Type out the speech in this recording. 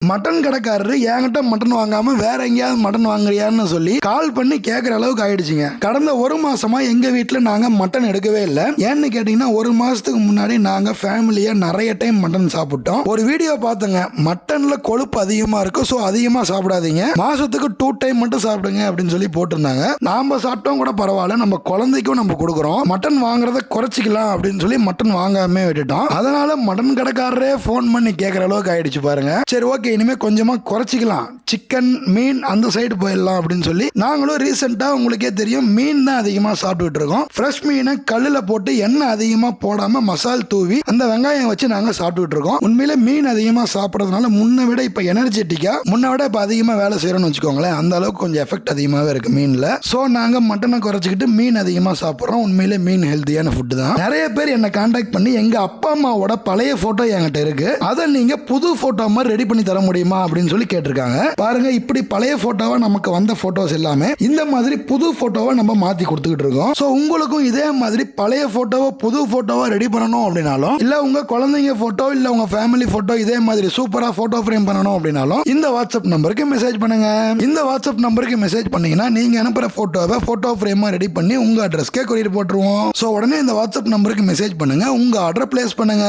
Mutton கடைக்காரரு என்கிட்ட mutton வாங்காம வேற எங்கேயாவது மட்டன் வாங்குறியான்னு சொல்லி கால் பண்ணி கேட்குற அளவுக்கு ஆயிடுச்சுங்க. கடந்த ஒரு மாசமா எங்க வீட்டில் நாங்க மட்டன் எடுக்கவே இல்லை. ஏன்னு கேட்டீங்கன்னா ஒரு மாசத்துக்கு முன்னாடி நாங்க ஃபேமிலியா நிறைய டைம் மட்டன் சாப்பிட்டோம். ஒரு வீடியோ பார்த்தோங்க, மட்டன்ல கொழுப்பு அதிகமா இருக்கும், ஸோ அதிகமா சாப்பிடாதீங்க, மாசத்துக்கு 2 டைம் மட்டும் சாப்பிடுங்க அப்படின்னு சொல்லி போட்டிருந்தாங்க. நாம சாப்பிட்டோம் கூட பரவாயில்ல, நம்ம குழந்தைக்கும் நம்ம கொடுக்குறோம், மட்டன் வாங்குறத குறைச்சிக்கலாம் அப்படின்னு சொல்லி மட்டன் வாங்காம விட்டுட்டோம். அதனால மட்டன் கடைக்காரரே ஃபோன் பண்ணி கேட்குற அளவுக்கு ஆயிடுச்சு பாருங்க. சரி ஓகே, இனிமே கொஞ்சமா குறைச்சிக்கலாம், சிக்கன் மீன் அந்த சைடு போயிடலாம் அப்படின்னு சொல்லி நாங்களும் ரீசெண்டா உங்களுக்கே தெரியும் மீன் தான் அதிகமா சாப்பிட்டுட்டு இருக்கோம். ஃப்ரெஷ் மீனை கல்லுல போட்டு எண்ணெய் அதிகமா போடாம மசால் தூவி அந்த வெங்காயம் வச்சு நாங்க சாப்பிட்டுட்டு இருக்கோம். உண்மையிலே மீன் அதிகமா சாப்பிட்றதுனால முன்ன விட இப்ப எனர்ஜெட்டிக்கா முன்ன விட இப்ப அதிகமா வேலை செய்யறோம்னு வச்சுக்கோங்களேன். அந்த அளவுக்கு கொஞ்சம் எஃபெக்ட் அதிகமாவே இருக்கு மீன்ல. சோ நாங்க மட்டனை குறைச்சிக்கிட்டு மீன் அதிகமா சாப்பிட்றோம். உண்மையிலே மீன் ஹெல்த்தியான ஃபுட் தான். நிறைய பேர் என்ன கான்டாக்ட் பண்ணி எங்க அப்பா அம்மாவோட பழைய போட்டோ என்கிட்ட இருக்கு, அதை நீங்க புது போட்டோ மாதிரி ரெடி பண்ணி தர முடியுமா அப்படின்னு சொல்லி கேட்டிருக்காங்க. பாருங்க, இப்படி பழைய போட்டோவா நமக்கு வந்த போட்டோஸ் எல்லாமே இந்த மாதிரி புது போட்டோவா நம்ம மாத்தி கொடுத்துக்கிட்டு இருக்கோம். சோ உங்களுக்கும் இதே மாதிரி பழைய போட்டோவா புது போட்டோவா ரெடி பண்ணணும் அப்படின்னாலும், இல்ல உங்க குழந்தைங்க போட்டோ இல்ல உங்க ஃபேமிலி போட்டோ இதே மாதிரி சூப்பரா போட்டோ ஃப்ரேம் பண்ணணும் அப்படின்னாலும் இந்த வாட்ஸ்அப் நம்பருக்கு மெசேஜ் பண்ணுங்க. இந்த வாட்ஸ்அப் நம்பருக்கு மெசேஜ் பண்ணீங்கன்னா நீங்க அனுப்புற போட்டோவை போட்டோ ஃப்ரேமா ரெடி பண்ணி உங்க அட்ரஸ்க்கே கொரியர் போட்டுருவோம். சோ உடனே இந்த வாட்ஸ்அப் நம்பருக்கு மெசேஜ் பண்ணுங்க, உங்க ஆர்டர் பிளேஸ் பண்ணுங்க.